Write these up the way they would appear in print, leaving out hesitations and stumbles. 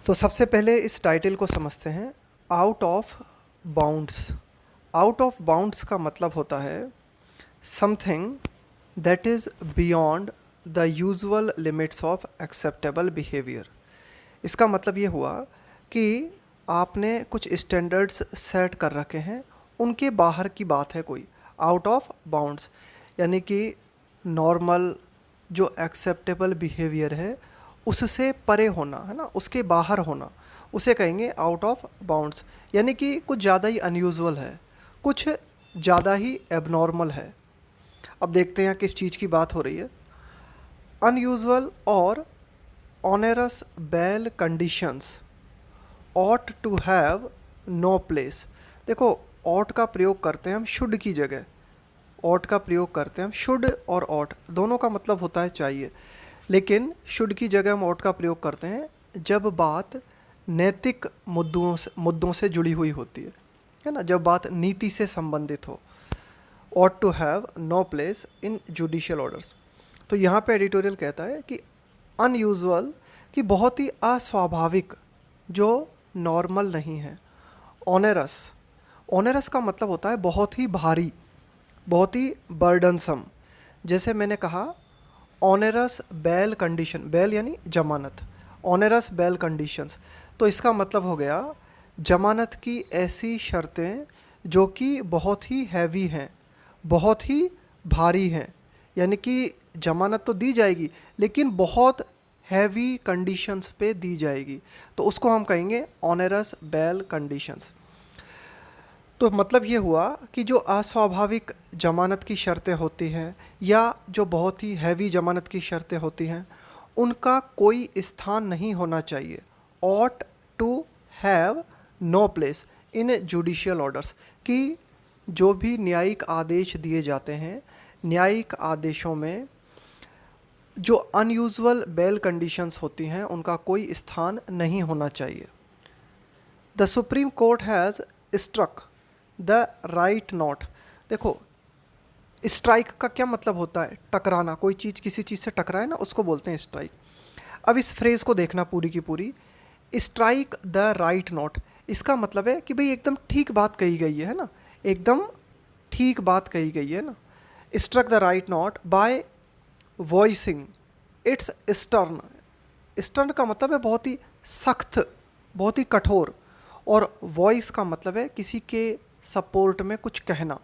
तो सबसे पहले इस टाइटल को समझते हैं। Out of bounds. Out of bounds का मतलब होता है something that is beyond the usual limits of acceptable behaviour. इसका मतलब ये हुआ कि आपने कुछ स्टैंडर्ड्स सेट कर रखे हैं, उनके बाहर की बात है कोई। आउट ऑफ बाउंड्स यानी कि नॉर्मल जो एक्सेप्टेबल बिहेवियर है उससे परे होना, है ना, उसके बाहर होना, उसे कहेंगे आउट ऑफ बाउंड्स। यानी कि कुछ ज़्यादा ही अनयूजुअल है, कुछ ज़्यादा ही एबनॉर्मल है। अब देखते हैं किस चीज़ की बात हो रही है। अनयूजुअल और onerous bail conditions ought to have no place. देखो, ought का प्रयोग करते हैं हम शुड की जगह। ought का प्रयोग करते हैं हम शुड और ought दोनों का मतलब होता है चाहिए, लेकिन शुड की जगह हम ought का प्रयोग करते हैं जब बात नैतिक मुद्दों से जुड़ी हुई होती है ना, जब बात नीति से संबंधित हो। ought to have no place in judicial orders. तो यहाँ पे एडिटोरियल कहता है कि अनयूजुअल कि बहुत ही अस्वाभाविक, जो नॉर्मल नहीं है। ऑनरस, ऑनरस का मतलब होता है बहुत ही भारी, बहुत ही बर्डनसम। जैसे मैंने कहा ऑनरस बेल कंडीशन, बेल यानी जमानत, ऑनरस बेल कंडीशंस, तो इसका मतलब हो गया जमानत की ऐसी शर्तें जो कि बहुत ही हैवी हैं, बहुत ही भारी हैं। यानी कि जमानत तो दी जाएगी लेकिन बहुत हैवी कंडीशंस पे दी जाएगी, तो उसको हम कहेंगे ऑनरस बेल कंडीशंस। तो मतलब ये हुआ कि जो अस्वाभाविक जमानत की शर्तें होती हैं या जो बहुत ही हैवी जमानत की शर्तें होती हैं, उनका कोई स्थान नहीं होना चाहिए। ought to have no place in judicial orders, कि जो भी न्यायिक आदेश दिए जाते हैं, न्यायिक आदेशों में जो अनयूजुअल बेल कंडीशंस होती हैं उनका कोई स्थान नहीं होना चाहिए। The Supreme Court has struck the right note. देखो, स्ट्राइक का क्या मतलब होता है? टकराना, कोई चीज़ किसी चीज़ से टकराए ना, उसको बोलते हैं स्ट्राइक। अब इस फ्रेज़ को देखना पूरी की पूरी, स्ट्राइक द राइट नोट, इसका मतलब है कि भाई एकदम ठीक बात कही गई है ना, एकदम ठीक बात कही गई है ना। Struck the right note by voicing its stern. Stern का मतलब है बहुत ही सख्त, बहुत ही कठोर, और वॉइस का मतलब है किसी के सपोर्ट में कुछ कहना।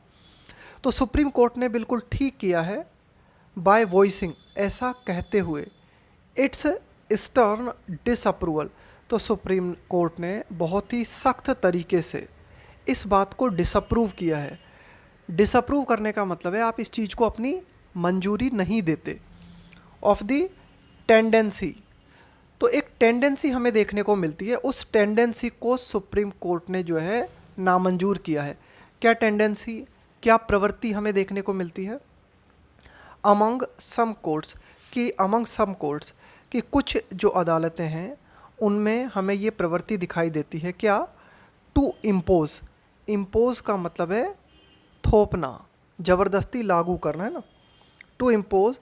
तो सुप्रीम कोर्ट ने बिल्कुल ठीक किया है बाय वॉइसिंग, ऐसा कहते हुए, इट्स स्टर्न डिसअप्रूवल। तो सुप्रीम कोर्ट ने बहुत ही सख्त तरीके से इस बात को डिसअप्रूव किया है। डिसअप्रूव करने का मतलब है आप इस चीज़ को अपनी मंजूरी नहीं देते। ऑफ द टेंडेंसी, तो एक टेंडेंसी हमें देखने को मिलती है, उस टेंडेंसी को सुप्रीम कोर्ट ने जो है नामंजूर किया है। क्या टेंडेंसी, क्या प्रवृत्ति हमें देखने को मिलती है? अमंग सम कोर्ट्स, कि अमंग सम कोर्ट्स, कि कुछ जो अदालतें हैं उनमें हमें ये प्रवृत्ति दिखाई देती है। क्या? To impose. इम्पोज का मतलब है थोपना, ज़बरदस्ती लागू करना, है ना। To impose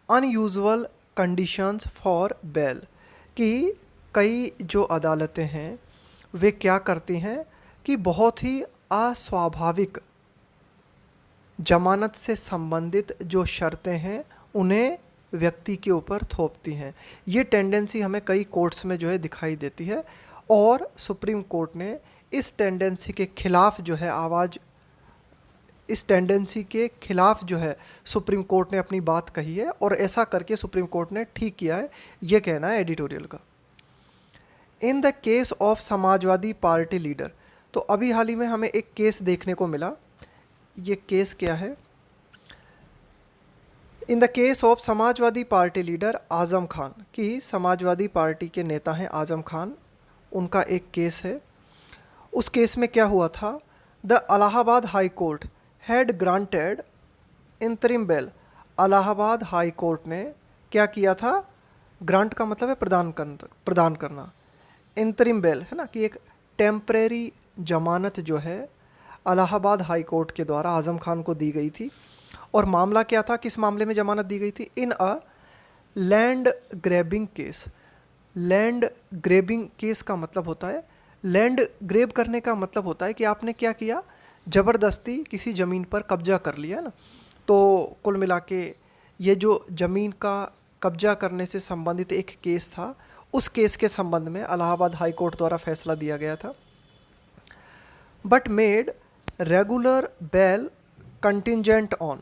unusual conditions for bail, कि कई जो अदालतें हैं वे क्या करती हैं कि बहुत ही अस्वाभाविक जमानत से संबंधित जो शर्तें हैं उन्हें व्यक्ति के ऊपर थोपती हैं। ये टेंडेंसी हमें कई कोर्ट्स में जो है दिखाई देती है, और सुप्रीम कोर्ट ने इस टेंडेंसी के खिलाफ जो है आवाज़, इस टेंडेंसी के खिलाफ जो है सुप्रीम कोर्ट ने अपनी बात कही है, और ऐसा करके सुप्रीम कोर्ट ने ठीक किया है, ये कहना है एडिटोरियल का। इन the case of Samajwadi Party leader, तो अभी हाल ही में हमें एक केस देखने को मिला। ये केस क्या है? In the case of Samajwadi Party leader Azam Khan, कि समाजवादी पार्टी के नेता हैं आज़म खान, उनका एक केस है। उस केस में क्या हुआ था? The Allahabad High Court had granted interim bail. Allahabad High Court ने क्या किया था? ग्रांट का मतलब है प्रदान करना। इंतरिम बेल है ना, कि एक टेम्परेरी जमानत जो है इलाहाबाद हाई कोर्ट के द्वारा आज़म खान को दी गई थी। और मामला क्या था? किस मामले में जमानत दी गई थी? In a land grabbing case. Land grabbing case का मतलब होता है, लैंड ग्रेब करने का मतलब होता है कि आपने क्या किया, ज़बरदस्ती किसी ज़मीन पर कब्जा कर लिया ना। तो कुल मिला के ये जो ज़मीन का कब्जा करने से संबंधित एक केस था, उस केस के संबंध में इलाहाबाद हाई कोर्ट द्वारा फैसला दिया गया था। But made regular bell contingent on,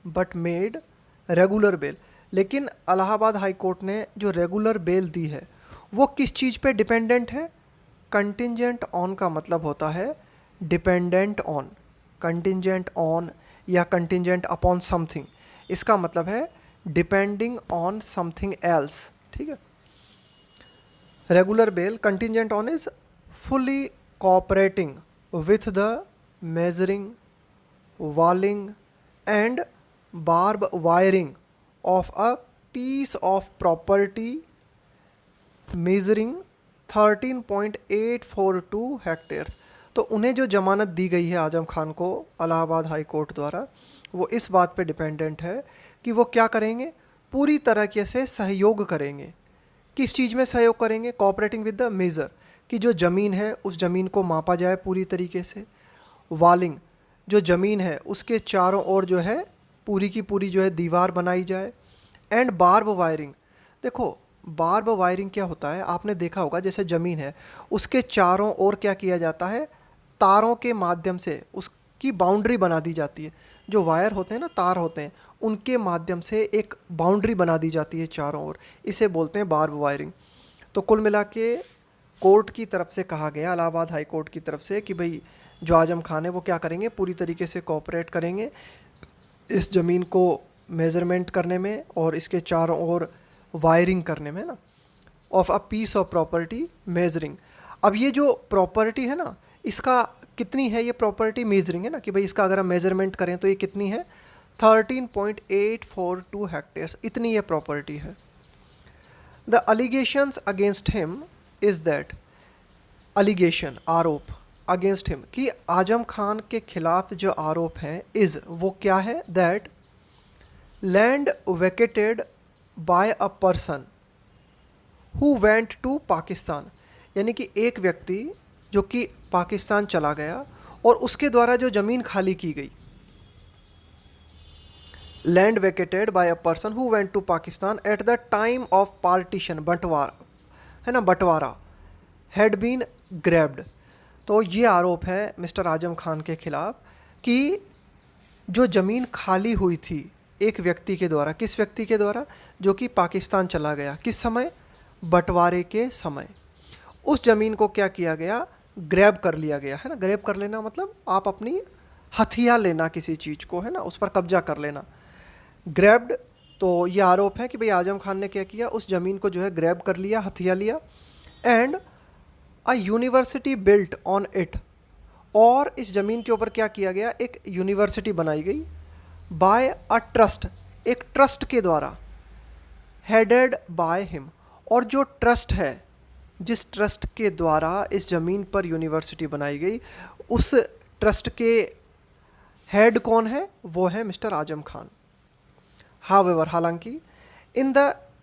but made regular bell, लेकिन इलाहाबाद हाई कोर्ट ने जो रेगुलर बेल दी है वो किस चीज़ पे डिपेंडेंट है? कंटिजेंट ऑन का मतलब होता है डिपेंडेंट ऑन, कंटिजेंट ऑन या कंटिजेंट अपॉन समथिंग, इसका मतलब है डिपेंडिंग ऑन समथिंग एल्स। ठीक है। Regular bell contingent on is fully cooperating with the measuring, walling and barb wiring of a piece of property measuring 13.842 hectares. तो उन्हें जो जमानत दी गई है आजम खान को इलाहाबाद हाई कोर्ट द्वारा, वो इस बात पे डिपेंडेंट है कि वो क्या करेंगे, पूरी तरीके से सहयोग करेंगे। किस चीज़ में सहयोग करेंगे? कोऑपरेटिंग विद द मेज़र, कि जो ज़मीन है उस ज़मीन को मापा जाए पूरी तरीके से। वालिंग, जो ज़मीन है उसके चारों ओर जो है पूरी की पूरी जो है दीवार बनाई जाए। एंड बार्ब वायरिंग, देखो बार्ब वायरिंग क्या होता है, आपने देखा होगा जैसे ज़मीन है उसके चारों ओर क्या किया जाता है, तारों के माध्यम से उसकी बाउंड्री बना दी जाती है। जो वायर होते हैं ना, तार होते हैं, उनके माध्यम से एक बाउंड्री बना दी जाती है चारों ओर, इसे बोलते हैं बार्ब वायरिंग। तो कुल मिला के कोर्ट की तरफ से कहा गया, इलाहाबाद हाई कोर्ट की तरफ से, कि भाई जो आजम खान है वो क्या करेंगे, पूरी तरीके से कोऑपरेट करेंगे इस ज़मीन को मेज़रमेंट करने में और इसके चारों ओर वायरिंग करने में ना, of a piece of property measuring. अब ये जो प्रॉपर्टी है ना, इसका कितनी है ये प्रॉपर्टी, मेजरिंग है ना, कि भाई इसका अगर हम मेजरमेंट करें तो ये कितनी है, 13.842 हेक्टेयर्स, इतनी ये प्रॉपर्टी है। The allegations against him is that, allegation आरोप अगेंस्ट हिम, कि आजम खान के खिलाफ जो आरोप हैं, इज़ वो क्या है, that land vacated by a person who went to Pakistan, यानी कि एक व्यक्ति जो कि पाकिस्तान चला गया और उसके द्वारा जो ज़मीन खाली की गई, land vacated by a person who went to Pakistan at the time of partition, बंटवारा है ना, बंटवारा, हैड बीन ग्रैब्ड। तो ये आरोप है मिस्टर आजम खान के खिलाफ कि जो ज़मीन खाली हुई थी एक व्यक्ति के द्वारा, किस व्यक्ति के द्वारा, जो कि पाकिस्तान चला गया, किस समय, बंटवारे के समय, उस ज़मीन को क्या किया गया, ग्रैब कर लिया गया है ना। ग्रैब कर लेना मतलब आप अपनी हथिया लेना किसी चीज़ को, है ना, उस पर कब्जा कर लेना, ग्रैब्ड। तो ये आरोप है कि भाई आजम खान ने क्या किया, उस ज़मीन को जो है ग्रैब कर लिया, हथिया लिया। And a university built on it, और इस ज़मीन के ऊपर क्या किया गया, एक यूनिवर्सिटी बनाई गई, बाय अ ट्रस्ट, एक ट्रस्ट के द्वारा, हेडेड बाय हिम, और जो ट्रस्ट है, जिस ट्रस्ट के द्वारा इस ज़मीन पर यूनिवर्सिटी बनाई गई, उस ट्रस्ट के हेड कौन है, वो है मिस्टर आजम खान। हावेवर, हालांकि, in the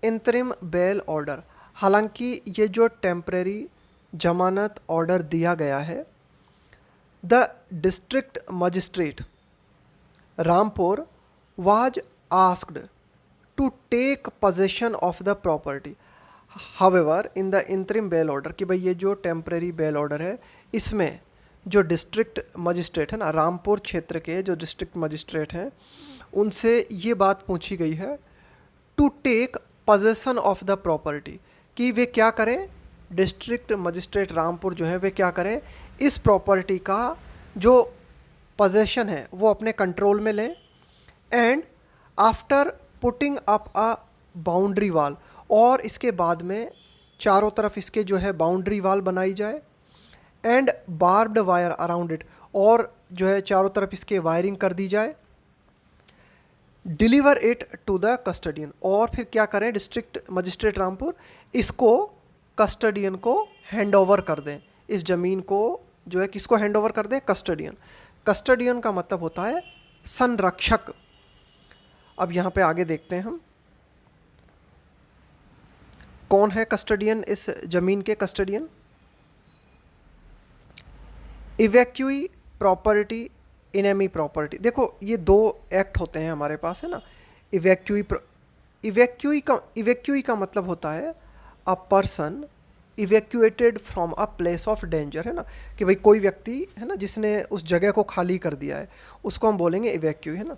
interim bail order, हालांकि ये जो टेम्परेरी जमानत ऑर्डर दिया गया है, the district magistrate Rampur was asked to take possession of the property. However in the interim bail order, कि भाई ये जो टेम्परेरी बेल ऑर्डर है, इसमें जो डिस्ट्रिक्ट मजिस्ट्रेट है ना, रामपुर क्षेत्र के जो डिस्ट्रिक्ट मजिस्ट्रेट हैं, उनसे ये बात पूछी गई है, to take possession of the property, कि वे क्या करें, डिस्ट्रिक्ट मजिस्ट्रेट रामपुर जो है वे क्या करें, इस प्रॉपर्टी का जो पोजेशन है वो अपने कंट्रोल में लें। And after putting up a boundary wall, और इसके बाद में चारों तरफ इसके जो है बाउंड्री वाल बनाई जाए। And barbed wire around it, और जो है चारों तरफ इसके वायरिंग कर दी जाए। Deliver it to the custodian, और फिर क्या करें, डिस्ट्रिक्ट मजिस्ट्रेट रामपुर इसको कस्टडियन को हैंड ओवर कर दें, इस ज़मीन को जो है किसको हैंड ओवर कर दें, कस्टडियन। कस्टडियन का मतलब होता है संरक्षक। अब यहाँ पे आगे देखते हैं हम, कौन है कस्टडियन इस ज़मीन के custodian? Evacuee property, enemy property. देखो ये दो एक्ट होते हैं हमारे पास, है ना। इवैक्यूई इवैक्यूई का मतलब होता है a person evacuated from a place of danger, है ना, कि भाई कोई व्यक्ति है ना जिसने उस जगह को खाली कर दिया है, उसको हम बोलेंगे इवैक्यूई, है ना।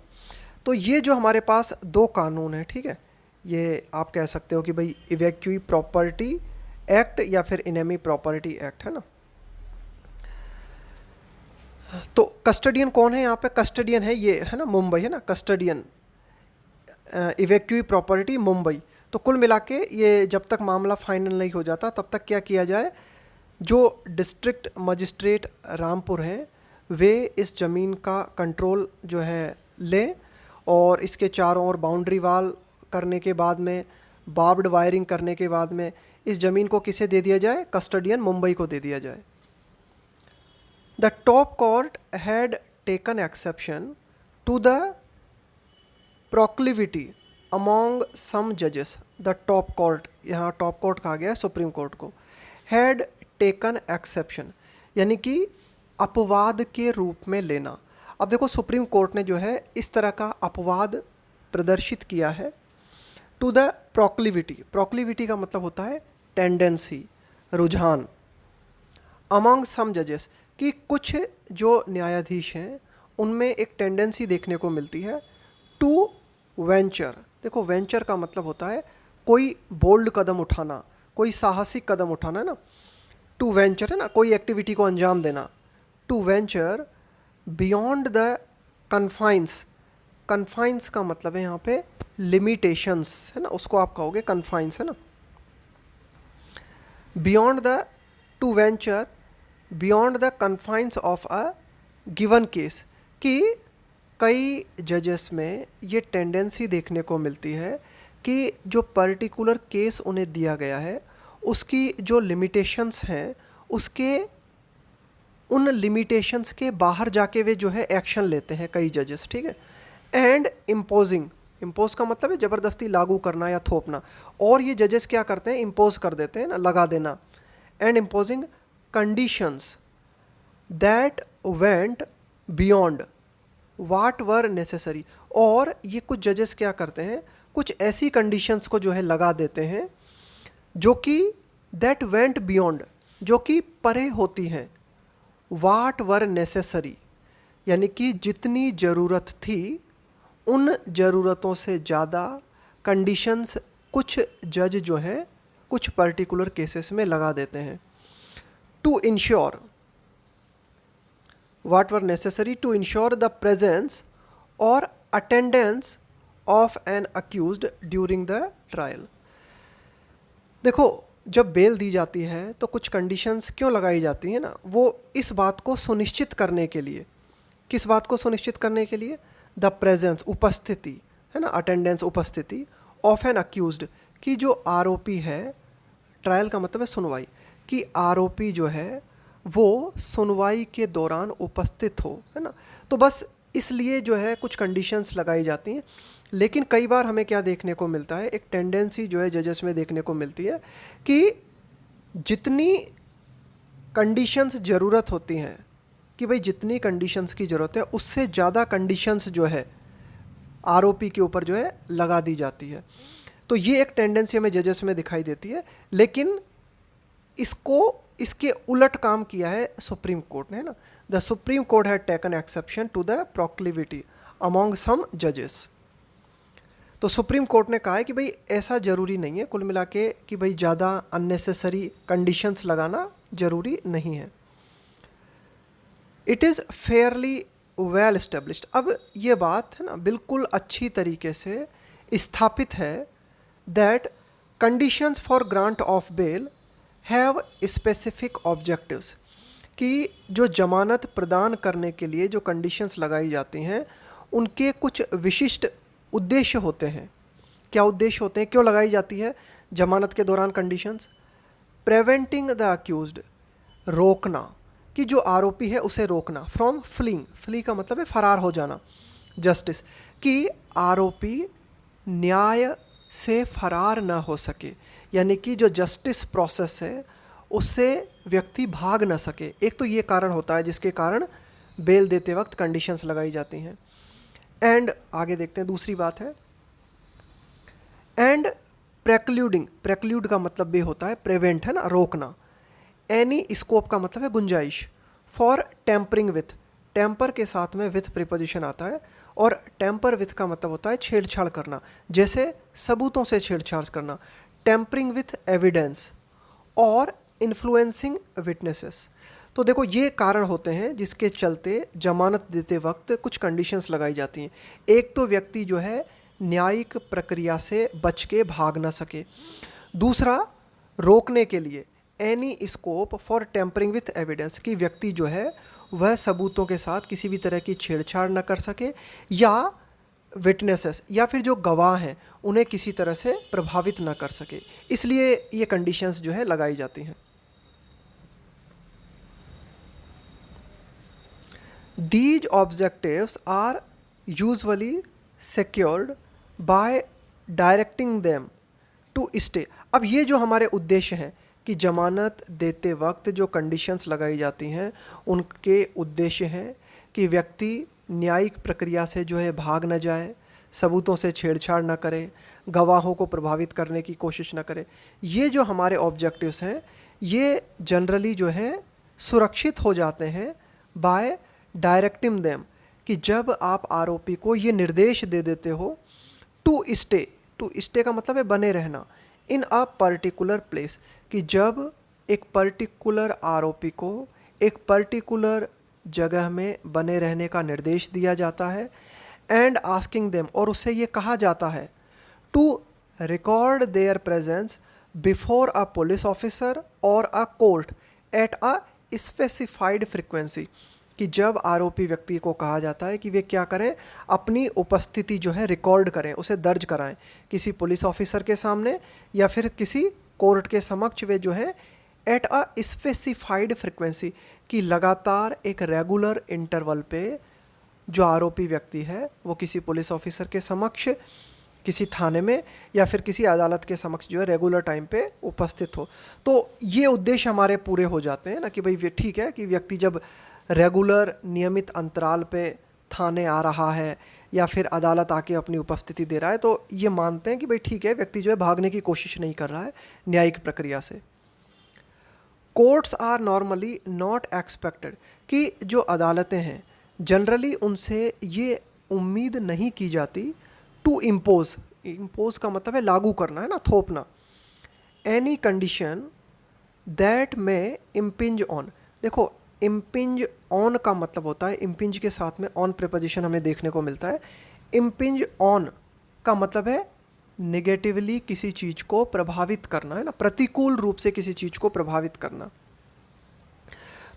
तो ये जो हमारे पास दो कानून है, ठीक है, ये आप कह सकते हो कि भाई इवैक्यूई प्रॉपर्टी एक्ट या फिर इनेमी प्रॉपर्टी एक्ट, है ना। तो कस्टडियन कौन है यहाँ पे? कस्टडियन है ये, है ना, मुंबई, है ना, कस्टडियन इवैक्यूई प्रॉपर्टी मुंबई। तो कुल मिला के ये जब तक मामला फाइनल नहीं हो जाता तब तक क्या किया जाए, जो डिस्ट्रिक्ट मजिस्ट्रेट रामपुर हैं वे इस ज़मीन का कंट्रोल जो है लें, और इसके चारों ओर बाउंड्री वाल करने के बाद में, बार्ब्ड वायरिंग करने के बाद में इस ज़मीन को किसे दे दिया जाए? कस्टडियन मुंबई को दे दिया जाए। The top court had taken exception to the proclivity among some judges. The top court, यहाँ top court कहा गया है सुप्रीम कोर्ट को, had taken exception यानी कि अपवाद के रूप में लेना। अब देखो सुप्रीम कोर्ट ने जो है इस तरह का अपवाद प्रदर्शित किया है टू द proclivity। proclivity का मतलब होता है टेंडेंसी, रुझान, अमंग सम जजेस, कि कुछ जो न्यायाधीश हैं उनमें एक टेंडेंसी देखने को मिलती है टू वेंचर। देखो वेंचर का मतलब होता है कोई बोल्ड कदम उठाना, कोई साहसिक कदम उठाना, है ना। टू वेंचर है ना, कोई एक्टिविटी को अंजाम देना। To venture beyond the confines. Confines का मतलब है यहाँ पे लिमिटेशंस, है ना, उसको आप कहोगे कन्फाइंस, है ना। Beyond the, to venture beyond the confines of a given case, कि कई जजेस में ये टेंडेंसी देखने को मिलती है कि जो पर्टिकुलर केस उन्हें दिया गया है उसकी जो लिमिटेशंस हैं उसके, उन लिमिटेशंस के बाहर जाके वे जो है एक्शन लेते हैं कई जजेस, ठीक है। एंड इम्पोजिंग, इम्पोज का मतलब है ज़बरदस्ती लागू करना या थोपना, और ये जजेस क्या करते हैं? इम्पोज कर देते हैं ना, लगा देना। And imposing conditions that went beyond what were necessary। और ये कुछ जजेस क्या करते हैं, कुछ ऐसी कंडीशंस को जो है लगा देते हैं जो कि that went beyond, जो कि परे होती हैं, what were necessary यानी कि जितनी ज़रूरत थी उन ज़रूरतों से ज़्यादा कंडीशंस कुछ जज जो हैं कुछ पर्टिकुलर केसेस में लगा देते हैं। To ensure what were necessary to ensure the presence or attendance of an accused during the trial। देखो जब बेल दी जाती है तो कुछ कंडीशंस क्यों लगाई जाती हैं ना, वो इस बात को सुनिश्चित करने के लिए। किस बात को सुनिश्चित करने के लिए? द प्रेजेंस, उपस्थिति, है ना, अटेंडेंस, उपस्थिति, ऑफ एन अक्यूज्ड, की जो आरोपी है, ट्रायल का मतलब है सुनवाई, कि आरोपी जो है वो सुनवाई के दौरान उपस्थित हो, है ना। तो बस इसलिए जो है कुछ कंडीशंस लगाई जाती हैं। लेकिन कई बार हमें क्या देखने को मिलता है, एक टेंडेंसी जो है जजेस में देखने को मिलती है कि जितनी कंडीशंस ज़रूरत होती हैं, कि भाई जितनी कंडीशंस की ज़रूरत है उससे ज़्यादा कंडीशंस जो है आरोपी के ऊपर जो है लगा दी जाती है। तो ये एक टेंडेंसी हमें जजेस में दिखाई देती है, लेकिन इसके उलट काम किया है सुप्रीम कोर्ट ने, है ना। The Supreme Court had taken exception to the proclivity among some जजेस। तो सुप्रीम कोर्ट ने कहा है कि भाई ऐसा ज़रूरी नहीं है कुल मिला के कि भाई ज़्यादा अननेसेसरी कंडीशंस लगाना ज़रूरी नहीं है। It is fairly well established. अब ये बात है ना बिल्कुल अच्छी तरीके से स्थापित है that conditions for grant of bail have specific objectives, कि जो जमानत प्रदान करने के लिए जो कंडीशंस लगाई जाती हैं उनके कुछ विशिष्ट उद्देश्य होते हैं। क्या उद्देश्य होते हैं, क्यों लगाई जाती है जमानत के दौरान कंडीशंस? प्रिवेंटिंग द अक्यूज्ड, रोकना, कि जो आरोपी है उसे रोकना, फ्रॉम फ्लीइंग, फ्ली का मतलब है फरार हो जाना, जस्टिस, कि आरोपी न्याय से फरार ना हो सके, यानी कि जो जस्टिस प्रोसेस है उससे व्यक्ति भाग ना सके। एक तो ये कारण होता है जिसके कारण बेल देते वक्त कंडीशंस लगाई जाती हैं। एंड आगे देखते हैं, दूसरी बात है एंड प्रेक्लूडिंग। प्रेक्लूड का मतलब भी होता है प्रिवेंट, है ना, रोकना। एनी स्कोप का मतलब है गुंजाइश। फॉर टेम्परिंग विथ, टेम्पर के साथ में विथ प्रीपोजिशन आता है, और टेम्पर विथ का मतलब होता है छेड़छाड़ करना, जैसे सबूतों से छेड़छाड़ करना। टेम्परिंग विथ एविडेंस और इन्फ्लुएंसिंग विटनेसेस। तो देखो ये कारण होते हैं जिसके चलते जमानत देते वक्त कुछ कंडीशंस लगाई जाती हैं। एक तो व्यक्ति जो है न्यायिक प्रक्रिया से बच के भाग ना सके। दूसरा, रोकने के लिए any scope for tampering with evidence, कि व्यक्ति जो है वह सबूतों के साथ किसी भी तरह की छेड़छाड़ न कर सके, या विटनेसेस या फिर जो गवाह हैं उन्हें किसी तरह से प्रभावित ना कर सके। इसलिए ये कंडीशंस जो है लगाई जाती हैं। These objectives are usually secured by directing them to stay। अब ये जो हमारे उद्देश्य हैं कि जमानत देते वक्त जो कंडीशंस लगाई जाती हैं उनके उद्देश्य हैं कि व्यक्ति न्यायिक प्रक्रिया से जो है भाग न जाए, सबूतों से छेड़छाड़ न करे, गवाहों को प्रभावित करने की कोशिश न करे। ये जो हमारे ऑब्जेक्टिव्स हैं ये जनरली जो है सुरक्षित हो जाते हैं बाय डायरेक्टिंग देम, कि जब आप आरोपी को ये निर्देश दे देते हो टू स्टे। टू स्टे का मतलब है बने रहना। इन अ पर्टिकुलर प्लेस, कि जब एक पर्टिकुलर आरोपी को एक पर्टिकुलर जगह में बने रहने का निर्देश दिया जाता है। एंड आस्किंग देम, और उससे ये कहा जाता है to record their presence before a police officer और a court at a specified frequency, कि जब आरोपी व्यक्ति को कहा जाता है कि वे क्या करें, अपनी उपस्थिति जो है रिकॉर्ड करें, उसे दर्ज कराएं किसी पुलिस ऑफिसर के सामने या फिर किसी कोर्ट के समक्ष। वे जो है एट अ स्पेसिफाइड फ्रिक्वेंसी, कि लगातार एक रेगुलर इंटरवल पे जो आरोपी व्यक्ति है वो किसी पुलिस ऑफिसर के समक्ष, किसी थाने में या फिर किसी अदालत के समक्ष जो है रेगुलर टाइम पे उपस्थित हो। तो ये उद्देश्य हमारे पूरे हो जाते हैं ना, कि भाई ठीक है कि व्यक्ति जब रेगुलर नियमित अंतराल पे थाने आ रहा है या फिर अदालत आके अपनी उपस्थिति दे रहा है, तो ये मानते हैं कि भाई ठीक है व्यक्ति जो है भागने की कोशिश नहीं कर रहा है न्यायिक प्रक्रिया से। Courts are normally not expected, कि जो अदालतें हैं जनरली उनसे ये उम्मीद नहीं की जाती टू इम्पोज। इम्पोज का मतलब है लागू करना, है ना, थोपना। एनी कंडीशन दैट में इम्पिंज ऑन। देखो इम्पिंज ऑन का मतलब होता है, इम्पिंज के साथ में ऑन प्रीपोजिशन हमें देखने को मिलता है। इम्पिंज ऑन का मतलब है नेगेटिवली किसी चीज़ को प्रभावित करना, है ना, प्रतिकूल रूप से किसी चीज़ को प्रभावित करना।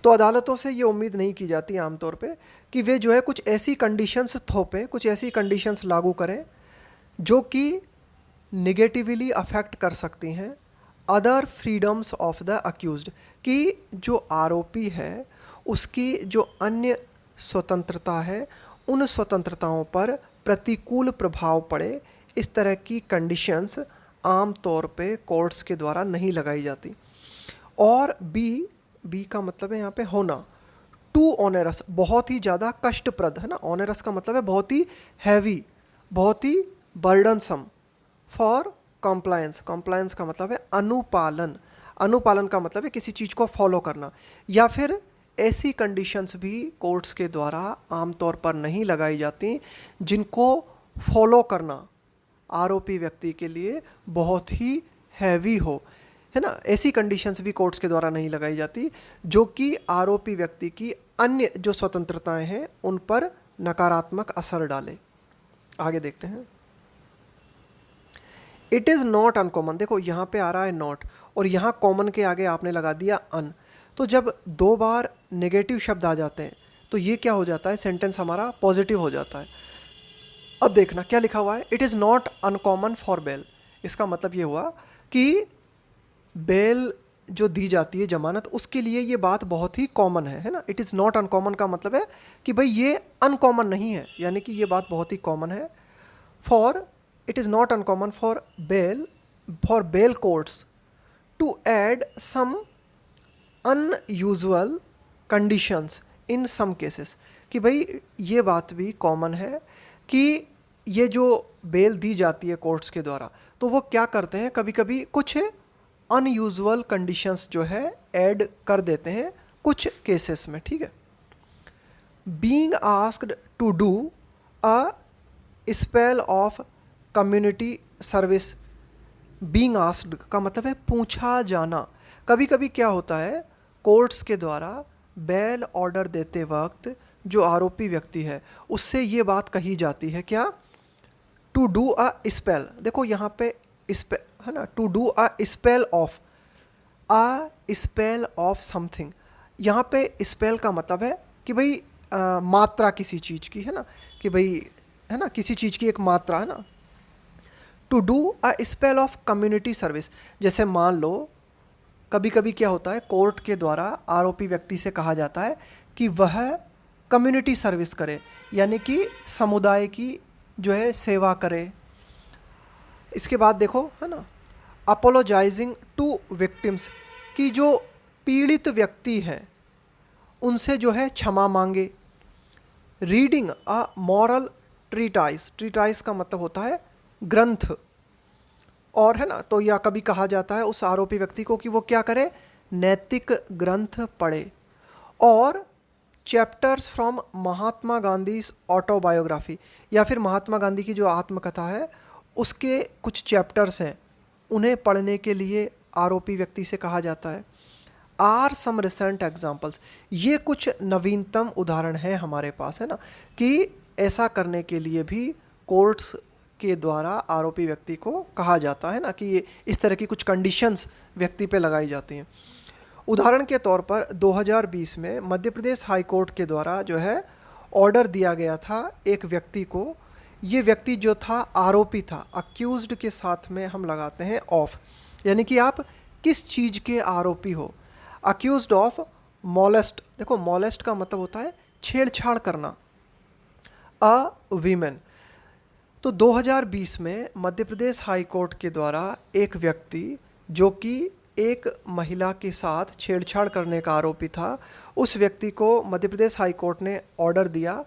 तो अदालतों से ये उम्मीद नहीं की जाती आमतौर पे कि वे जो है कुछ ऐसी कंडीशंस थोपें, कुछ ऐसी कंडीशंस लागू करें जो कि निगेटिवली अफेक्ट कर सकती हैं other freedoms of the accused, कि जो आरोपी है उसकी जो अन्य स्वतंत्रता है उन स्वतंत्रताओं पर प्रतिकूल प्रभाव पड़े। इस तरह की कंडीशंस आम तौर पे कोर्ट्स के द्वारा नहीं लगाई जाती। और बी का मतलब है यहाँ पे होना, टू ऑनरस, बहुत ही ज़्यादा कष्टप्रद, है ना। ऑनरस का मतलब है बहुत ही हैवी, बहुत ही बर्डनसम। फॉर कॉम्प्लायंस, कॉम्प्लायंस का मतलब है अनुपालन। अनुपालन का मतलब है किसी चीज़ को फॉलो करना। या फिर ऐसी कंडीशंस भी कोर्ट्स के द्वारा आमतौर पर नहीं लगाई जाती जिनको फॉलो करना आरोपी व्यक्ति के लिए बहुत ही हैवी हो, है ना। ऐसी कंडीशंस भी कोर्ट्स के द्वारा नहीं लगाई जाती जो कि आरोपी व्यक्ति की अन्य जो स्वतंत्रताएं हैं उन पर नकारात्मक असर डाले। आगे देखते हैं। इट इज़ नॉट अनकॉमन, देखो यहाँ पे आ रहा है नॉट और यहाँ कॉमन के आगे आपने लगा दिया अन। तो जब दो बार नेगेटिव शब्द आ जाते हैं तो ये क्या हो जाता है, सेंटेंस हमारा पॉजिटिव हो जाता है। अब देखना क्या लिखा हुआ है, it is not uncommon for bail. इसका मतलब ये हुआ कि बेल जो दी जाती है जमानत उसके लिए ये बात बहुत ही कॉमन है ना। इट इज़ नॉट अनकॉमन का मतलब है कि भाई ये अनकॉमन नहीं है, यानी कि ये बात बहुत ही कॉमन है। For it is not uncommon for bail for bail courts to add some unusual conditions in some cases, कि भाई ये बात भी कॉमन है कि ये जो बेल दी जाती है कोर्ट्स के द्वारा, तो वो क्या करते हैं, कभी कभी कुछ अनयूजुअल कंडीशंस जो है ऐड कर देते हैं कुछ केसेस में, ठीक है। Being asked to do a spell of community service. Being asked का मतलब है पूछा जाना। कभी कभी क्या होता है, कोर्ट्स के द्वारा बेल ऑर्डर देते वक्त जो आरोपी व्यक्ति है उससे ये बात कही जाती है क्या, टू डू अ स्पेल। देखो यहाँ पे स्पेल है ना, to do a spell of something. यहाँ पे स्पेल का मतलब है कि भाई मात्रा किसी चीज़ की, है ना, कि भाई है ना किसी चीज़ की एक मात्रा, है ना। To do a spell of community service, जैसे मान लो कभी कभी क्या होता है, कोर्ट के द्वारा आरोपी व्यक्ति से कहा जाता है कि वह कम्युनिटी सर्विस करे, यानी कि समुदाय की जो है सेवा करे। इसके बाद देखो, है ना, अपोलोजाइजिंग टू विक्टिम्स, कि जो पीड़ित व्यक्ति हैं उनसे जो है क्षमा मांगे। Reading a moral treatise, treatise का मतलब होता है ग्रंथ, और है ना, तो या कभी कहा जाता है उस आरोपी व्यक्ति को कि वो क्या करे, नैतिक ग्रंथ पढ़े। और chapters from Mahatma Gandhi autobiography, या फिर महात्मा गांधी की जो आत्मकथा है उसके कुछ चैप्टर्स हैं, उन्हें पढ़ने के लिए आरोपी व्यक्ति से कहा जाता है। आर सम रिसेंट एग्जाम्पल्स, ये कुछ नवीनतम उदाहरण हैं हमारे पास, है ना, कि ऐसा करने के लिए भी कोर्ट्स के द्वारा आरोपी व्यक्ति को कहा जाता है ना, कि ये इस तरह की कुछ कंडीशंस व्यक्ति पे लगाई जाती हैं। उदाहरण के तौर पर 2020 में मध्य प्रदेश हाई कोर्ट के द्वारा जो है ऑर्डर दिया गया था एक व्यक्ति को। ये व्यक्ति जो था आरोपी था, अक्यूज्ड के साथ में हम लगाते हैं ऑफ, यानी कि आप किस चीज़ के आरोपी हो। अक्यूज्ड ऑफ मॉलेस्ट, देखो मॉलेस्ट का मतलब होता है छेड़छाड़ करना, अ वीमेन। तो 2020 में मध्य प्रदेश हाई कोर्ट के द्वारा एक व्यक्ति जो कि एक महिला के साथ छेड़छाड़ करने का आरोपी था, उस व्यक्ति को मध्य प्रदेश हाई कोर्ट ने ऑर्डर दिया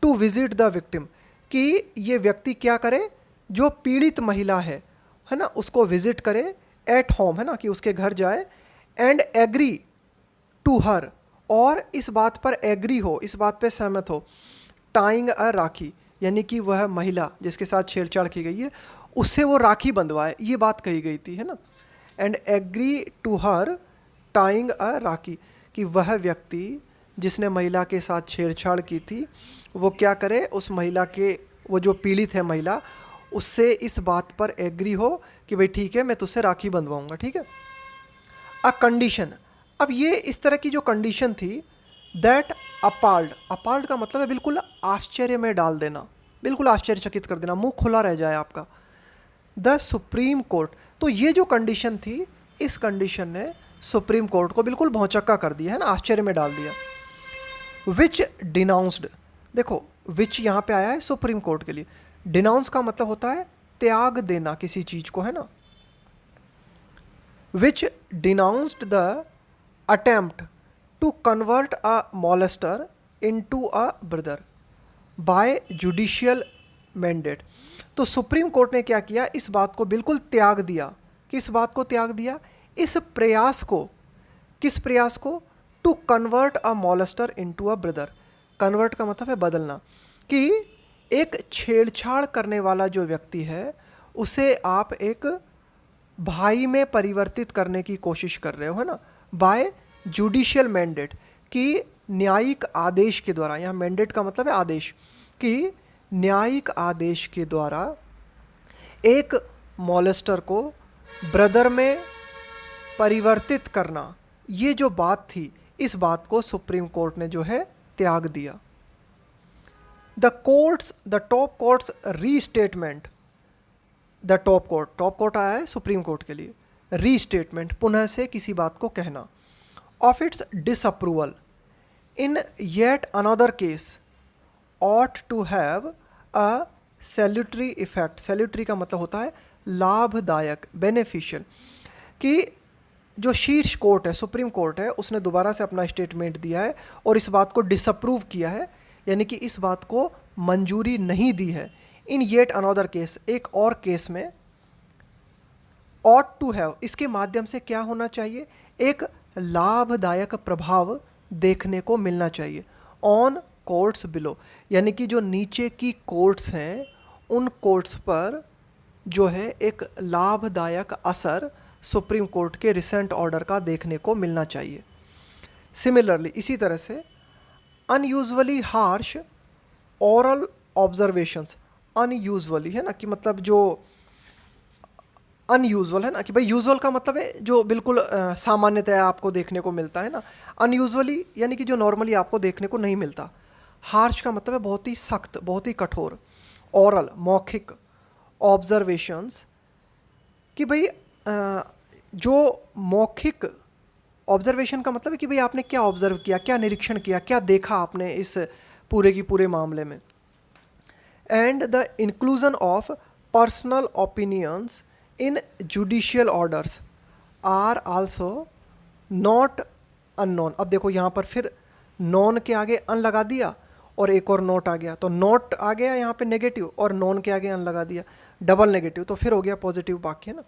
टू विजिट द विक्टिम, कि ये व्यक्ति क्या करे, जो पीड़ित महिला है ना, उसको विजिट करे एट होम, है ना, कि उसके घर जाए, एंड एग्री टू हर, और इस बात पर एग्री हो, इस बात पे सहमत हो, टाइंग अ राखी, यानी कि वह महिला जिसके साथ छेड़छाड़ की गई है उससे वो राखी बंधवाए, ये बात कही गई थी, है ना। And agree to her tying a rakhi, कि वह व्यक्ति जिसने महिला के साथ छेड़छाड़ की थी वो क्या करे, उस महिला के, वो जो पीड़ित है महिला, उससे इस बात पर एग्री हो कि भाई ठीक है मैं तुझसे राखी बंधवाऊंगा, ठीक है। अ कंडीशन, अब ये इस तरह की जो कंडीशन थी, दैट अपाल्ड, अपाल्ड का मतलब है बिल्कुल आश्चर्य में डाल देना, बिल्कुल आश्चर्यचकित कर देना, मुंह खुला रह जाए आपका। द सुप्रीम कोर्ट, तो ये जो कंडीशन थी, इस कंडीशन ने सुप्रीम कोर्ट को बिल्कुल भौचक्का कर दिया, है ना, आश्चर्य में डाल दिया। विच डिनाउंस्ड, देखो विच यहाँ पे आया है सुप्रीम कोर्ट के लिए, डिनाउंस का मतलब होता है त्याग देना किसी चीज़ को, है ना। Which denounced the attempt to convert a molester into a brother by judicial mandate. तो सुप्रीम कोर्ट ने क्या किया, इस बात को बिल्कुल त्याग दिया। किस बात को त्याग दिया, इस प्रयास को, किस प्रयास को, to convert a molester into a brother. Convert का मतलब है बदलना, कि एक छेड़छाड़ करने वाला जो व्यक्ति है उसे आप एक भाई में परिवर्तित करने की कोशिश कर रहे हो, है ना, बाय जुडिशियल मैंडेट, कि न्यायिक आदेश के द्वारा, यहाँ मैंडेट का मतलब है आदेश, कि न्यायिक आदेश के द्वारा एक मॉलेस्टर को ब्रदर में परिवर्तित करना, ये जो बात थी, इस बात को सुप्रीम कोर्ट ने जो है त्याग दिया। The top courts restatement, the top court आया है सुप्रीम कोर्ट के लिए, रीस्टेटमेंट पुनः से किसी बात को कहना, of its disapproval in yet another case ought to have a salutary effect. Salutary का मतलब होता है लाभदायक, बेनिफिशियल, कि जो शीर्ष कोर्ट है, सुप्रीम कोर्ट है, उसने दोबारा से अपना स्टेटमेंट दिया है और इस बात को डिसअप्रूव किया है, यानी कि इस बात को मंजूरी नहीं दी है। इन येट अनदर केस, एक और केस में, ऑट टू हैव, इसके माध्यम से क्या होना चाहिए, एक लाभदायक प्रभाव देखने को मिलना चाहिए ऑन कोर्ट्स बिलो, यानी कि जो नीचे की कोर्ट्स हैं उन कोर्ट्स पर जो है एक लाभदायक असर सुप्रीम कोर्ट के रिसेंट ऑर्डर का देखने को मिलना चाहिए। सिमिलरली, इसी तरह से unusually harsh oral observations, unusually है ना, कि मतलब जो अनयूजुअल है ना, कि भाई यूजुअल का मतलब है जो बिल्कुल सामान्यतया आपको देखने को मिलता है ना, अनयूजुअली यानी कि जो नॉर्मली आपको देखने को नहीं मिलता। हार्श का मतलब है बहुत ही सख्त, बहुत ही कठोर। ओरल, मौखिक। ऑब्जर्वेशंस, कि भाई जो मौखिक ऑब्जर्वेशन का मतलब है कि भाई आपने क्या ऑब्जर्व किया, क्या निरीक्षण किया, क्या देखा आपने इस पूरे की पूरे मामले में। And the inclusion of personal opinions in judicial orders are also not unknown. अब देखो यहाँ पर फिर नॉन के आगे अन लगा दिया और एक और नोट आ गया, तो नोट आ गया यहाँ पे नेगेटिव और नॉन के आगे अन लगा दिया, डबल नेगेटिव, तो फिर हो गया पॉजिटिव वाक्य, है ना।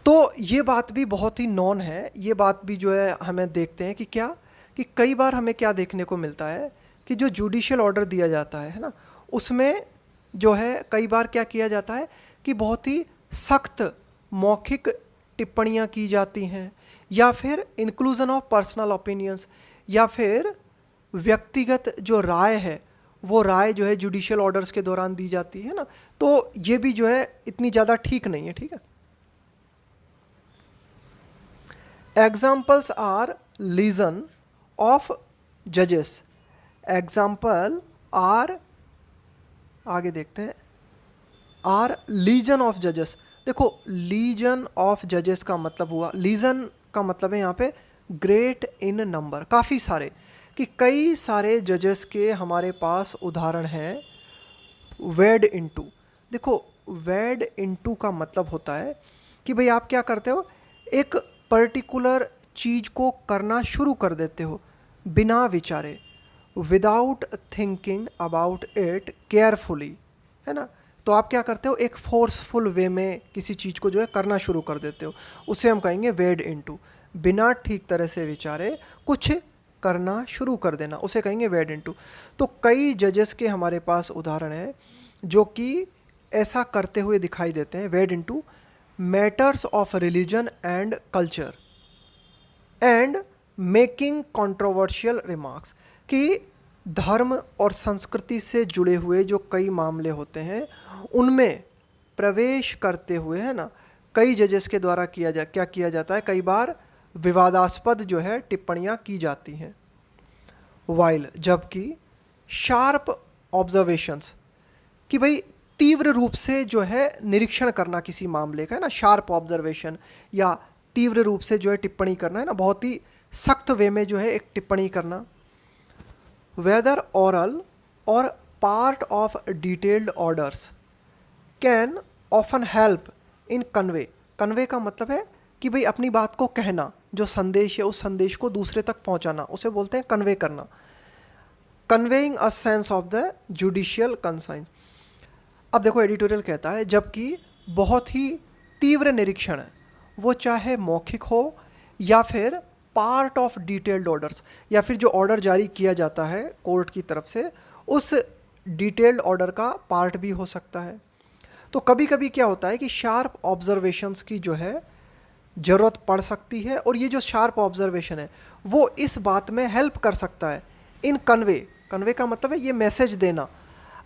तो ये बात भी बहुत ही नॉन है, ये बात भी जो है हमें देखते हैं कि क्या, कि कई बार हमें क्या देखने को मिलता है कि जो जुडिशियल ऑर्डर दिया जाता है ना, उसमें जो है कई बार क्या किया जाता है कि बहुत ही सख्त मौखिक टिप्पणियाँ की जाती हैं, या फिर इंक्लूजन ऑफ पर्सनल ओपिनियंस, या फिर व्यक्तिगत जो राय है वो राय जो है जुडिशियल ऑर्डर्स के दौरान दी जाती है ना, तो ये भी जो है इतनी ज़्यादा ठीक नहीं है, ठीक है। एग्जाम्पल्स आर लीजन ऑफ जजेस, एग्जाम्पल आर, आगे देखते हैं, आर लीजन ऑफ जजेस। देखो लीजन ऑफ जजेस का मतलब हुआ, लीजन का मतलब है यहाँ पे ग्रेट इन नंबर, काफ़ी सारे, कि कई सारे जजेस के हमारे पास उदाहरण हैं। वेड इनटू, देखो वेड इनटू का मतलब होता है कि भाई आप क्या करते हो, एक पर्टिकुलर चीज़ को करना शुरू कर देते हो बिना विचारे, without thinking about it carefully, है ना। तो आप क्या करते हो, एक फोर्सफुल वे में किसी चीज़ को जो है करना शुरू कर देते हो, उसे हम कहेंगे वेड इनटू। बिना ठीक तरह से विचारे कुछ करना शुरू कर देना, उसे कहेंगे वेड इनटू। तो कई जजेस के हमारे पास उदाहरण हैं जो कि ऐसा करते हुए दिखाई देते हैं, wade into matters of religion and culture and making controversial remarks, कि धर्म और संस्कृति से जुड़े हुए जो कई मामले होते हैं उनमें प्रवेश करते हुए, है ना, कई जजेस के द्वारा क्या किया जाता है, कई बार विवादास्पद जो है टिप्पणियाँ की जाती हैं। वाइल, जबकि शार्प ऑब्जर्वेशंस, कि भाई तीव्र रूप से जो है निरीक्षण करना किसी मामले का, है ना, शार्प ऑब्जर्वेशन, या तीव्र रूप से जो है टिप्पणी करना, है ना, बहुत ही सख्त वे में जो है एक टिप्पणी करना। वेदर ओरल और part of detailed orders can often help in convey, convey का मतलब है कि भाई अपनी बात को कहना, जो संदेश है उस संदेश को दूसरे तक पहुंचाना, उसे बोलते हैं कन्वे करना। Conveying a sense of the judicial consign. अब देखो एडिटोरियल कहता है जबकि बहुत ही तीव्र निरीक्षण है, वो चाहे मौखिक हो या फिर पार्ट ऑफ डिटेल्ड ऑर्डर्स, या फिर जो ऑर्डर जारी किया जाता है कोर्ट की तरफ से उस डिटेल्ड ऑर्डर का पार्ट भी हो सकता है। तो कभी कभी क्या होता है कि शार्प ऑब्जर्वेशंस की जो है ज़रूरत पड़ सकती है, और ये जो शार्प ऑब्जर्वेशन है वो इस बात में हेल्प कर सकता है इन कन्वे, कन्वे का मतलब है ये मैसेज देना,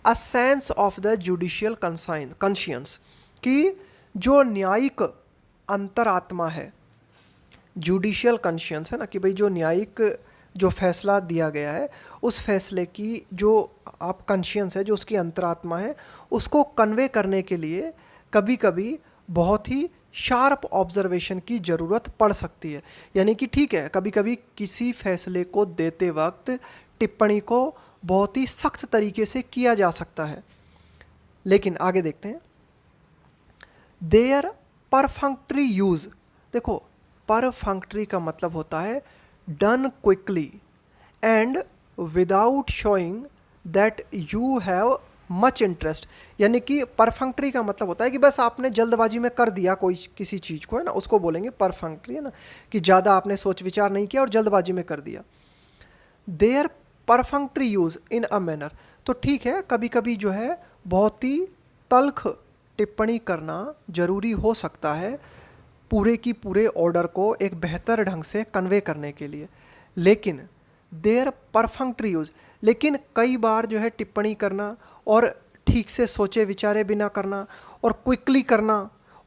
a sense of the judicial conscience, कि जो न्यायिक अंतरात्मा है, जुडिशियल कंशियंस है ना, कि भाई जो न्यायिक जो फैसला दिया गया है उस फैसले की जो आप कंशियंस है, जो उसकी अंतरात्मा है, उसको कन्वे करने के लिए कभी कभी बहुत ही शार्प ऑब्जर्वेशन की ज़रूरत पड़ सकती है। यानी कि ठीक है, कभी कभी किसी फैसले को देते वक्त टिप्पणी को बहुत ही सख्त तरीके से किया जा सकता है, लेकिन आगे देखते हैं। देयर परफंक्ट्री यूज़, देखो परफंक्ट्री का मतलब होता है done quickly and without showing that you have much interest, यानी कि परफंक्ट्री का मतलब होता है कि बस आपने जल्दबाजी में कर दिया कोई किसी चीज़ को, है ना, उसको बोलेंगे परफंक्ट्री, है ना, कि ज़्यादा आपने सोच विचार नहीं किया और जल्दबाजी में कर दिया। Their perfunctory use in a manner, तो ठीक है, कभी कभी जो है बहुत ही तल्ख टिप्पणी करना ज़रूरी हो सकता है पूरे की पूरे ऑर्डर को एक बेहतर ढंग से कन्वे करने के लिए, लेकिन देयर परफंक्ट्री यूज़, लेकिन कई बार जो है टिप्पणी करना और ठीक से सोचे विचारे बिना करना और क्विकली करना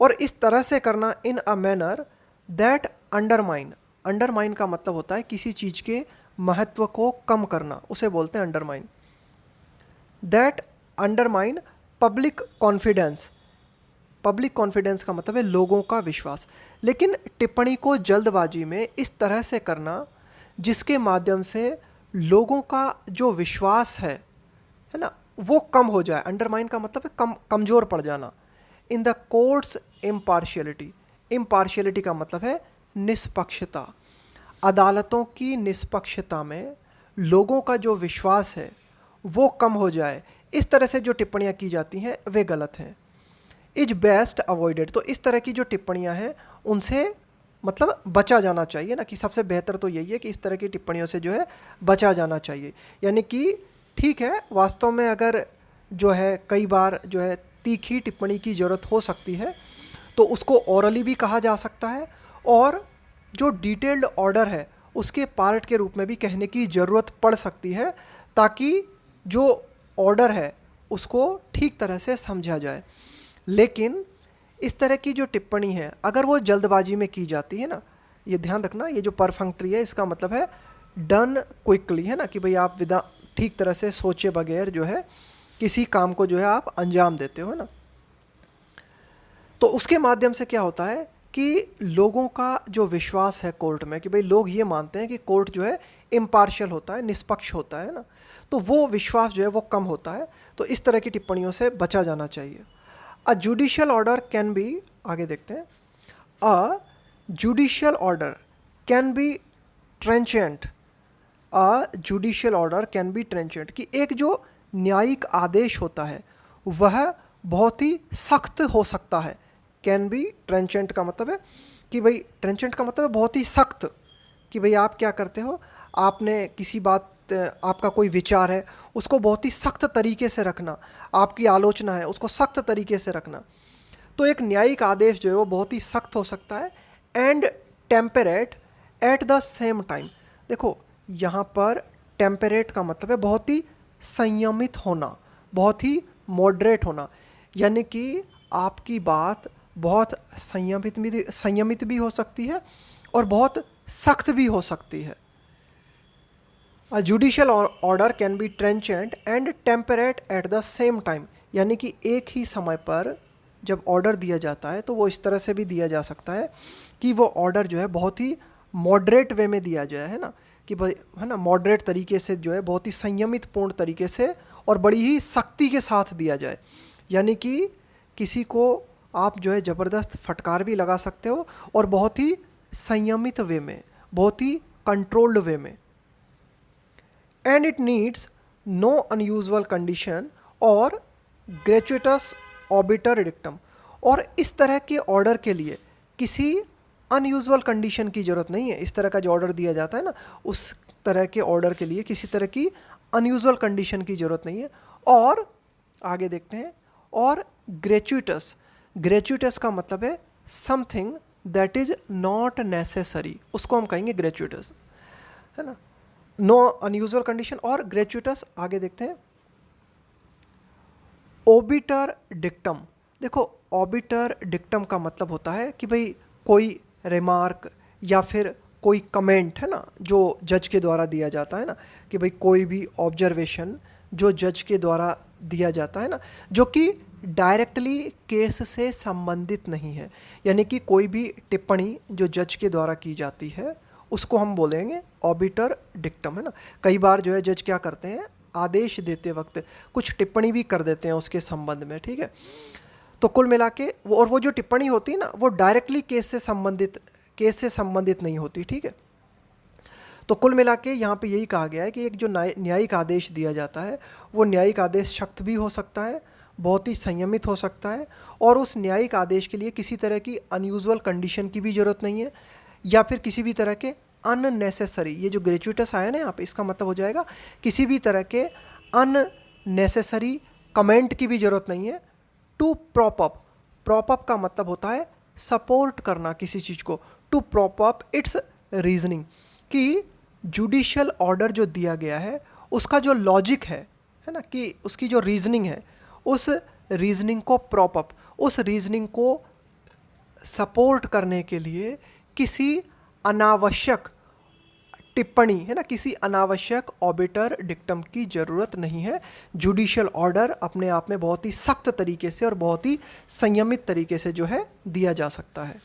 और इस तरह से करना in a manner that undermine, undermine का मतलब होता है किसी चीज़ के महत्व को कम करना, उसे बोलते हैं undermine. That undermine public confidence, public confidence का मतलब है लोगों का विश्वास, लेकिन टिप्पणी को जल्दबाजी में इस तरह से करना जिसके माध्यम से लोगों का जो विश्वास है ना, वो कम हो जाए। अंडरमाइन का मतलब है कमज़ोर पड़ जाना। In the courts impartiality, impartiality का मतलब है निष्पक्षता, अदालतों की निष्पक्षता में लोगों का जो विश्वास है वो कम हो जाए, इस तरह से जो टिप्पणियाँ की जाती हैं वे गलत हैं। इज बेस्ट अवॉइडेड, तो इस तरह की जो टिप्पणियाँ हैं उनसे मतलब बचा जाना चाहिए ना, कि सबसे बेहतर तो यही है कि इस तरह की टिप्पणियों से जो है बचा जाना चाहिए। यानी कि ठीक है, वास्तव में अगर जो है कई बार जो है तीखी टिप्पणी की ज़रूरत हो सकती है तो उसको ओरली भी कहा जा सकता है, और जो डिटेल्ड ऑर्डर है उसके पार्ट के रूप में भी कहने की ज़रूरत पड़ सकती है, ताकि जो ऑर्डर है उसको ठीक तरह से समझा जाए। लेकिन इस तरह की जो टिप्पणी है अगर वो जल्दबाजी में की जाती है ना, ये ध्यान रखना, ये जो परफंक्ट्री है इसका मतलब है डन क्विकली, है ना, कि भाई आप विदा ठीक तरह से सोचे बगैर जो है किसी काम को जो है आप अंजाम देते हो, है ना, तो उसके माध्यम से क्या होता है कि लोगों का जो विश्वास है कोर्ट में, कि भाई लोग ये मानते हैं कि कोर्ट जो है इम्पार्शियल होता है, निष्पक्ष होता है ना, तो वो विश्वास जो है वो कम होता है। तो इस तरह की टिप्पणियों से बचा जाना चाहिए। A judicial order can be, आगे देखते हैं, a judicial order can be trenchant, a judicial order can be trenchant, कि एक जो न्यायिक आदेश होता है वह बहुत ही सख्त हो सकता है। कैन बी ट्रेंचेंट का मतलब है कि भाई, ट्रेंचेंट का मतलब है बहुत ही सख्त, कि भाई आप क्या करते हो, आपने किसी बात, आपका कोई विचार है उसको बहुत ही सख्त तरीके से रखना, आपकी आलोचना है उसको सख्त तरीके से रखना। तो एक न्यायिक आदेश जो है वो बहुत ही सख्त हो सकता है। And temperate at the same time, देखो यहाँ पर टेम्परेट का मतलब है बहुत ही संयमित होना, बहुत ही मॉडरेट होना, यानी कि आपकी बात बहुत संयमित भी हो सकती है और बहुत सख्त भी हो सकती है। A judicial order can be trenchant and temperate at the same time, यानी कि एक ही समय पर जब ऑर्डर दिया जाता है तो वो इस तरह से भी दिया जा सकता है कि वो ऑर्डर जो है बहुत ही मॉडरेट वे में दिया जाए, है ना, कि भाई, है ना, मॉडरेट तरीके से जो है बहुत ही संयमित पूर्ण तरीके से और बड़ी ही सख्ती के साथ दिया जाए। यानी कि किसी को आप जो है ज़बरदस्त फटकार भी लगा सकते हो और बहुत ही संयमित वे में, बहुत ही कंट्रोल्ड वे में। And it needs no unusual condition और ग्रेचुइटस ऑबिटर डिक्टम, और इस तरह के ऑर्डर के लिए किसी अनयूजुअल कंडीशन की ज़रूरत नहीं है। इस तरह का जो ऑर्डर दिया जाता है ना, उस तरह के ऑर्डर के लिए किसी तरह की अनयूजुअल कंडीशन की ज़रूरत नहीं है। और आगे देखते हैं, और ग्रेचुइटस, ग्रेचुइटस का मतलब है something that is not necessary, उसको हम कहेंगे ग्रेचुइटस, है ना, नो अनयूजुअल कंडीशन और ग्रेचुइटस। आगे देखते हैं, ओबिटर डिक्टम, देखो ओबिटर डिक्टम का मतलब होता है कि भाई कोई रिमार्क या फिर कोई कमेंट, है ना, जो जज के द्वारा दिया जाता है ना, कि भाई कोई भी ऑब्जर्वेशन जो जज के द्वारा दिया जाता है ना, जो कि डायरेक्टली केस से संबंधित नहीं है, यानी कि कोई भी टिप्पणी जो जज के द्वारा की जाती है उसको हम बोलेंगे ऑबिटर डिक्टम, है ना। कई बार जो है जज क्या करते हैं, आदेश देते वक्त कुछ टिप्पणी भी कर देते हैं उसके संबंध में, ठीक है। तो कुल मिला के वो जो टिप्पणी होती है ना, वो डायरेक्टली केस से संबंधित नहीं होती, ठीक है। तो कुल मिला के यहाँ पे यही कहा गया है कि एक जो न्यायिक आदेश दिया जाता है, वो न्यायिक आदेश सख्त भी हो सकता है, बहुत ही संयमित हो सकता है, और उस न्यायिक आदेश के लिए किसी तरह की अनयूजुअल कंडीशन की भी ज़रूरत नहीं है, या फिर किसी भी तरह के अननेसेसरी, ये जो ग्रेचुइटस आया ना यहाँ पे, इसका मतलब हो जाएगा किसी भी तरह के अननेसेसरी कमेंट की भी ज़रूरत नहीं है। टू प्रॉप अप का मतलब होता है सपोर्ट करना किसी चीज़ को, to prop up its reasoning, कि जुडिशियल ऑर्डर जो दिया गया है उसका जो लॉजिक है ना, कि उसकी जो रीजनिंग है, उस रीजनिंग को प्रॉप अप, उस रीजनिंग को सपोर्ट करने के लिए किसी अनावश्यक टिप्पणी है ना, किसी अनावश्यक ऑबिटर डिक्टम की ज़रूरत नहीं है। जुडिशियल ऑर्डर अपने आप में बहुत ही सख्त तरीके से और बहुत ही संयमित तरीके से जो है दिया जा सकता है।